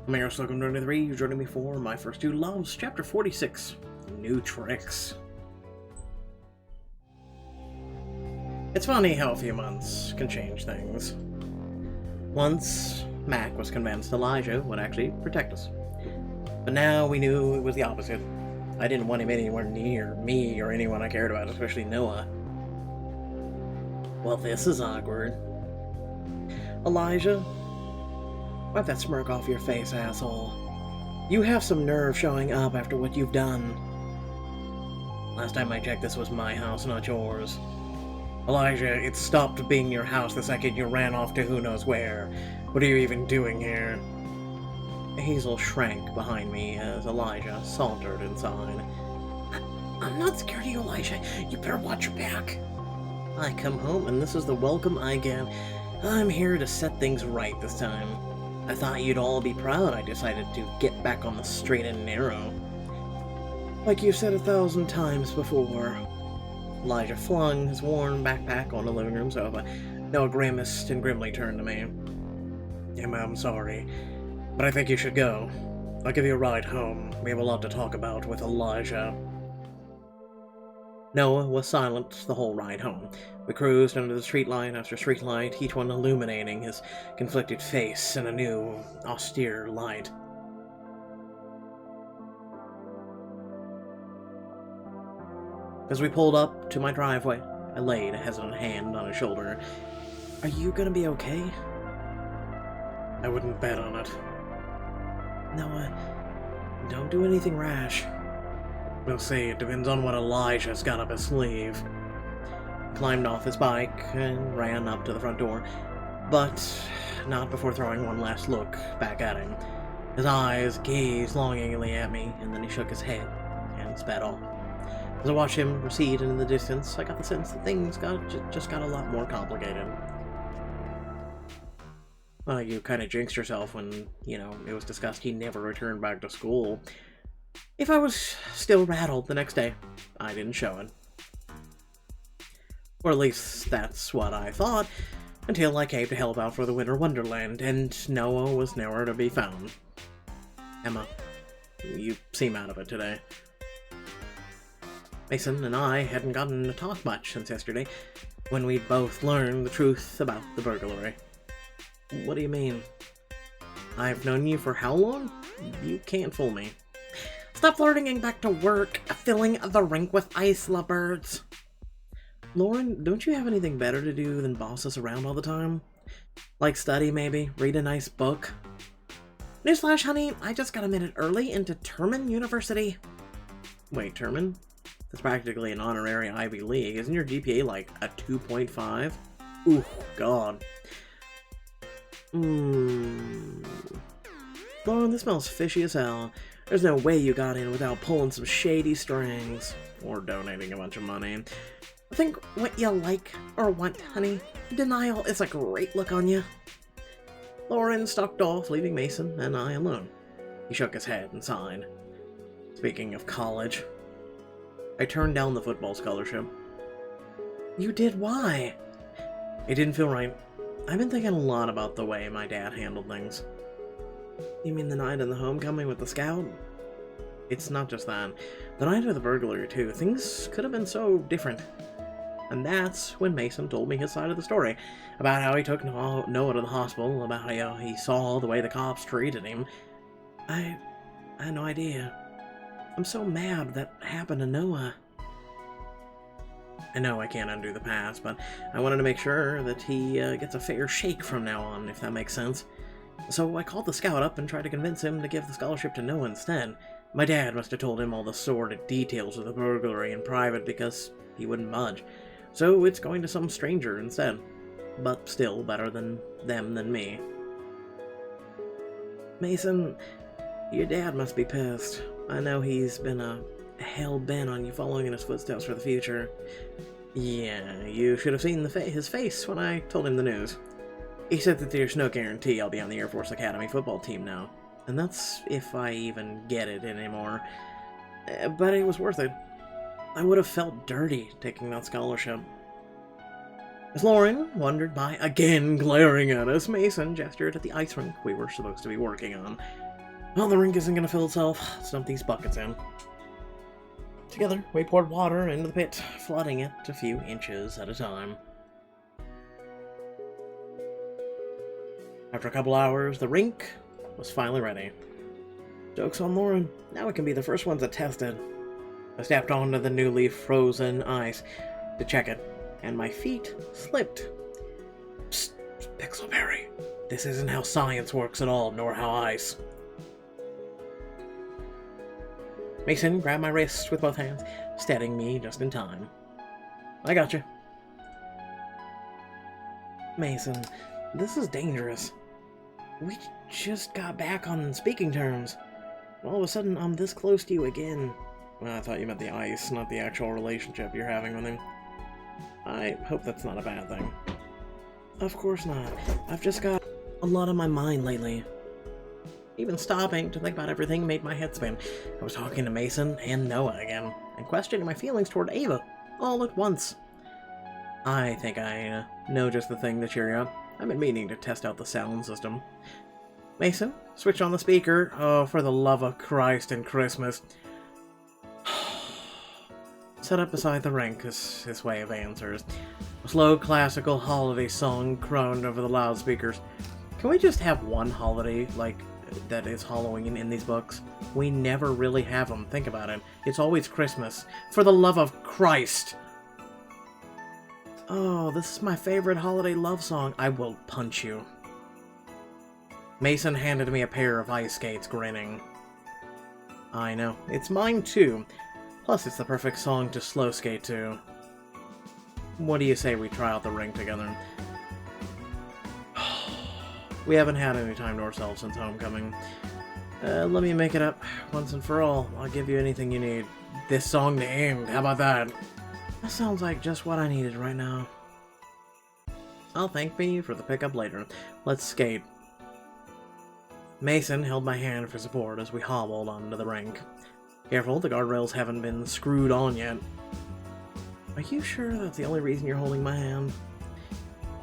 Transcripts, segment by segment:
Mayor Slocum 23, you're joining me for my first two loves, Chapter 46, New Tricks. It's funny how a few months can change things. Once, Mac was convinced Elijah would actually protect us. But now we knew it was the opposite. I didn't want him anywhere near me or anyone I cared about, especially Noah. Well, this is awkward. Elijah, wipe that smirk off your face, asshole. You have some nerve showing up after what you've done. Last time I checked, this was my house, not yours. Elijah, it stopped being your house the second you ran off to who knows where. What are you even doing here? Hazel shrank behind me as Elijah sauntered inside. I'm not scared of you, Elijah. You better watch your back. I come home and this is the welcome I get. I'm here to set things right this time. I thought you'd all be proud I decided to get back on the straight and narrow. Like you've said 1,000 times before. Elijah flung his worn backpack on the living room sofa. Noah grimaced and grimly turned to me. Emma, I'm sorry, but I think you should go. I'll give you a ride home. We have a lot to talk about with Elijah. Noah was silent the whole ride home. We cruised under the streetlight after streetlight, each one illuminating his conflicted face in a new, austere light. As we pulled up to my driveway, I laid a hesitant hand on his shoulder. Are you gonna be okay? I wouldn't bet on it. Noah, don't do anything rash. We'll see. It depends on what Elijah's got up his sleeve. He climbed off his bike and ran up to the front door, but not before throwing one last look back at him. His eyes gazed longingly at me, and then he shook his head and sped off. As I watched him recede into the distance, I got the sense that things just got a lot more complicated. Well, you kind of jinxed yourself when, it was discussed he never returned back to school. If I was still rattled the next day, I didn't show it. Or at least that's what I thought, until I came to help out for the Winter Wonderland, and Noah was nowhere to be found. Emma, you seem out of it today. Mason and I hadn't gotten to talk much since yesterday, when we'd both learned the truth about the burglary. What do you mean? I've known you for how long? You can't fool me. Stop flirting back to work, filling the rink with ice lovebirds. Lauren, don't you have anything better to do than boss us around all the time? Like study, maybe? Read a nice book? Newsflash, honey, I just got a minute early into Terman University. Wait, Terman? That's practically an honorary Ivy League. Isn't your GPA like a 2.5? Ooh, God. Lauren, this smells fishy as hell. There's no way you got in without pulling some shady strings. Or donating a bunch of money. Think what you like or want, honey. Denial is a great look on you. Lauren stalked off, leaving Mason and I alone. He shook his head and sighed. Speaking of college, I turned down the football scholarship. You did? Why? It didn't feel right. I've been thinking a lot about the way my dad handled things. You mean the night of the homecoming with the scout? It's not just that. The night of the burglary, too. Things could have been so different. And that's when Mason told me his side of the story. About how he took Noah to the hospital, about how he saw the way the cops treated him. I had no idea. I'm so mad that happened to Noah. I know I can't undo the past, but I wanted to make sure that he gets a fair shake from now on, if that makes sense. So I called the scout up and tried to convince him to give the scholarship to Noah instead. My dad must have told him all the sordid details of the burglary in private because he wouldn't budge. So it's going to some stranger instead. But still better than them than me. Mason, your dad must be pissed. I know he's been hell-bent on you following in his footsteps for the future. Yeah, you should have seen his face when I told him the news. He said that there's no guarantee I'll be on the Air Force Academy football team now. And that's if I even get it anymore. But it was worth it. I would have felt dirty taking that scholarship. As Lauren wandered by, again glaring at us, Mason gestured at the ice rink we were supposed to be working on. Well, the rink isn't gonna fill itself. Let's dump these buckets in. Together, we poured water into the pit, flooding it a few inches at a time. After a couple hours, the rink was finally ready. Joke's on Lauren. Now we can be the first ones to test it. I stepped onto the newly frozen ice to check it, and my feet slipped. Psst, Pixelberry. This isn't how science works at all, nor how ice. Mason grabbed my wrist with both hands, steadying me just in time. I got you. Mason, this is dangerous. We just got back on speaking terms. All of a sudden, I'm this close to you again. Well, I thought you meant the ice, not the actual relationship you're having with him. I hope that's not a bad thing. Of course not. I've just got a lot on my mind lately. Even stopping to think about everything made my head spin. I was talking to Mason and Noah again, and questioning my feelings toward Ava, all at once. I think I know just the thing to cheer you up. I've been meaning to test out the sound system. Mason, switch on the speaker. Oh, for the love of Christ and Christmas. Set up beside the rink is his way of answers. A slow classical holiday song crooned over the loudspeakers. Can we just have one holiday, that is Halloween in these books? We never really have them, think about it. It's always Christmas. For the love of Christ! Oh, this is my favorite holiday love song. I will punch you. Mason handed me a pair of ice skates, grinning. I know. It's mine, too. Plus, it's the perfect song to slow skate to. What do you say we try out the rink together? We haven't had any time to ourselves since homecoming. Let me make it up once and for all. I'll give you anything you need. This song to end. How about that? That sounds like just what I needed right now. I'll thank me for the pickup later. Let's skate. Mason held my hand for support as we hobbled onto the rink. Careful, the guardrails haven't been screwed on yet. Are you sure that's the only reason you're holding my hand?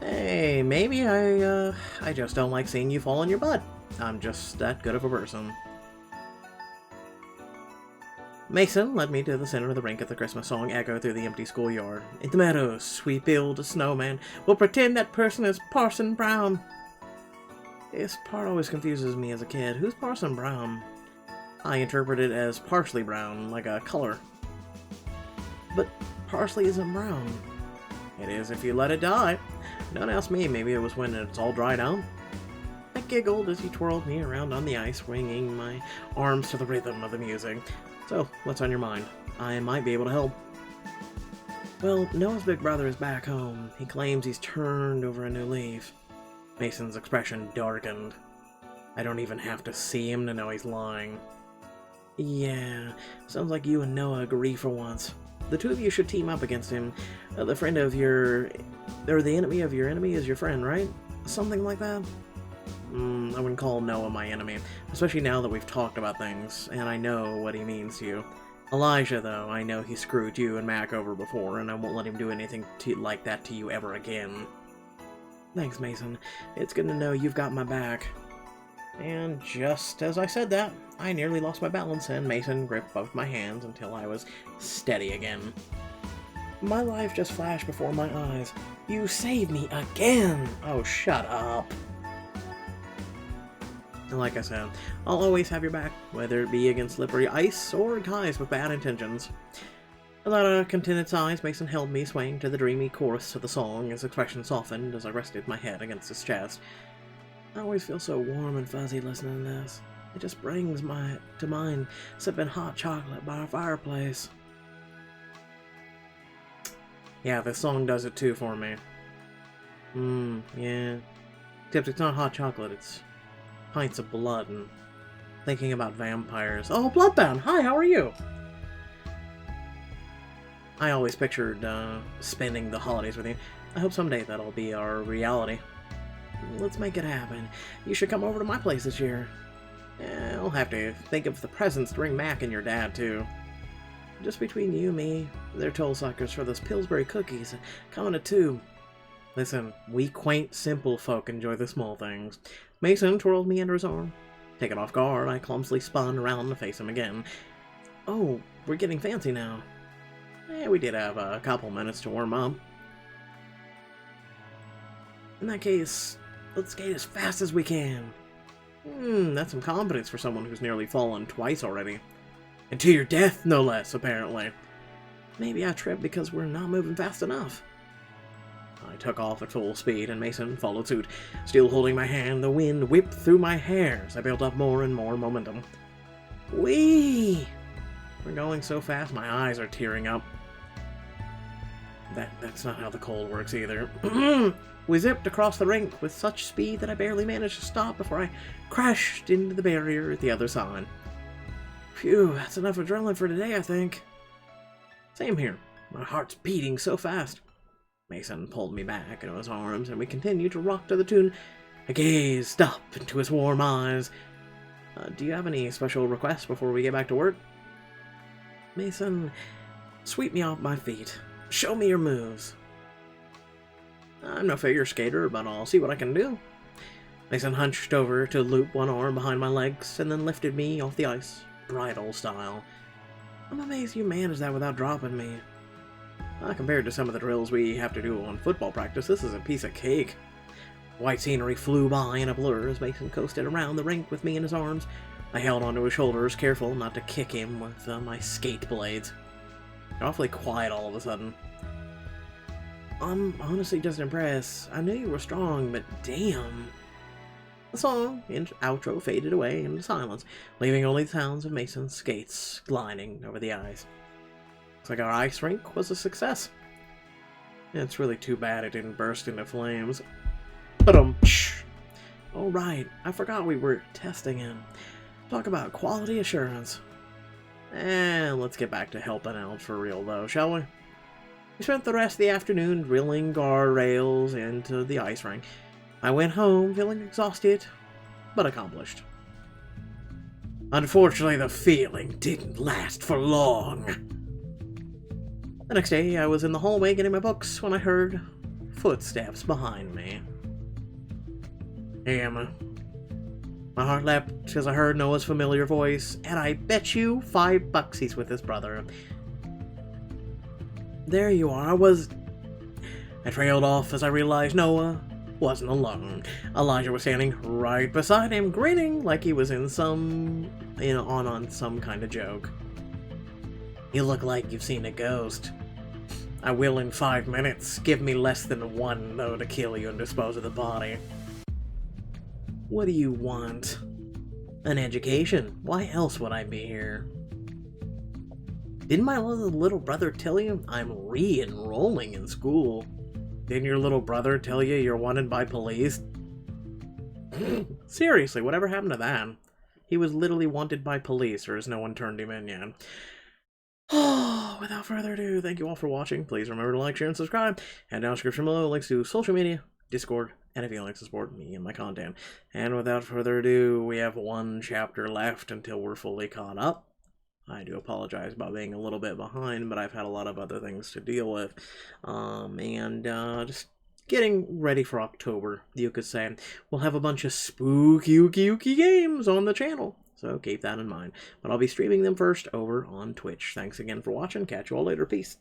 Hey, maybe I just don't like seeing you fall on your butt. I'm just that good of a person. Mason led me to the center of the rink as the Christmas song echoed through the empty schoolyard. In the meadows, we build a snowman. We'll pretend that person is Parson Brown. This part always confuses me as a kid. Who's Parson Brown? I interpret it as parsley brown, like a color. But parsley isn't brown. It is if you let it die. Don't ask me, maybe it was when it's all dried out. I giggled as he twirled me around on the ice, swinging my arms to the rhythm of the music. So, what's on your mind? I might be able to help. Well, Noah's big brother is back home. He claims he's turned over a new leaf. Mason's expression darkened. I don't even have to see him to know he's lying. Yeah, sounds like you and Noah agree for once. The two of you should team up against him. The friend of your... or the enemy of your enemy is your friend, right? Something like that? I wouldn't call Noah my enemy, especially now that we've talked about things, and I know what he means to you. Elijah, though, I know he screwed you and Mac over before, and I won't let him do anything like that to you ever again. Thanks, Mason. It's good to know you've got my back. And just as I said that, I nearly lost my balance, and Mason gripped both my hands until I was steady again. My life just flashed before my eyes. You saved me again! Oh, shut up. And like I said, I'll always have your back, whether it be against slippery ice or guys with bad intentions. Without a contented sighs, Mason held me, swaying to the dreamy chorus of the song. His expression softened as I rested my head against his chest. I always feel so warm and fuzzy listening to this. It just brings to mind sipping hot chocolate by a fireplace. Yeah, this song does it too for me. Yeah. Except it's not hot chocolate, it's pints of blood and thinking about vampires. Oh, Bloodbound! Hi, how are you? I always pictured spending the holidays with you. I hope someday that'll be our reality. Let's make it happen. You should come over to my place this year. I'll have to think of the presents to bring Mac and your dad, too. Just between you and me, they're toll suckers for those Pillsbury cookies. Coming to two. Listen, we quaint, simple folk enjoy the small things. Mason twirled me under his arm. Taken off guard, I clumsily spun around to face him again. Oh, we're getting fancy now. We did have a couple minutes to warm up. In that case, let's skate as fast as we can. That's some confidence for someone who's nearly fallen twice already. And to your death, no less, apparently. Maybe I tripped because we're not moving fast enough. I took off at full speed, and Mason followed suit. Still holding my hand, the wind whipped through my hair as I built up more and more momentum. Whee! We're going so fast, my eyes are tearing up. That's not how the cold works either. We zipped across the rink with such speed that I barely managed to stop before I crashed into the barrier at the other side. Phew, that's enough adrenaline for today, I think. Same here. My heart's beating so fast. Mason pulled me back into his arms, and we continued to rock to the tune. I gazed up into his warm eyes. Do you have any special requests before we get back to work? Mason, sweep me off my feet. Show me your moves. I'm no figure skater, but I'll see what I can do. Mason hunched over to loop one arm behind my legs, and then lifted me off the ice, bridal style. I'm amazed you managed that without dropping me. Compared to some of the drills we have to do on football practice, this is a piece of cake. White scenery flew by in a blur as Mason coasted around the rink with me in his arms. I held onto his shoulders, careful not to kick him with my skate blades. Awfully quiet all of a sudden. I'm honestly just impressed. I knew you were strong, but damn. The song and outro faded away into silence, leaving only the sounds of Mason's skates gliding over the ice. Looks like our ice rink was a success. It's really too bad it didn't burst into flames. Oh right, I forgot we were testing him. Talk about quality assurance. Let's get back to helping out for real though, shall we? We spent the rest of the afternoon drilling guardrails into the ice rink. I went home feeling exhausted, but accomplished. Unfortunately, the feeling didn't last for long. The next day, I was in the hallway getting my books when I heard footsteps behind me. Hey, Emma. My heart leapt as I heard Noah's familiar voice, and I bet you $5 he's with his brother. There you are, I trailed off as I realized Noah wasn't alone. Elijah was standing right beside him, grinning like he was on some kind of joke. You look like you've seen a ghost. I will in 5 minutes. Give me less than 1, though, to kill you and dispose of the body. What do you want? An education. Why else would I be here? Didn't my little brother tell you I'm re-enrolling in school? Didn't your little brother tell you you're wanted by police? Seriously, whatever happened to that? He was literally wanted by police, or has no one turned him in yet? Oh, without further ado, thank you all for watching. Please remember to like, share, and subscribe. And down in the description below, links to social media, Discord, and if you'd like to support me and my content. And without further ado, we have 1 chapter left until we're fully caught up. I do apologize about being a little bit behind, but I've had a lot of other things to deal with. Just getting ready for October, you could say. We'll have a bunch of spooky games on the channel, so keep that in mind. But I'll be streaming them first over on Twitch. Thanks again for watching. Catch you all later. Peace.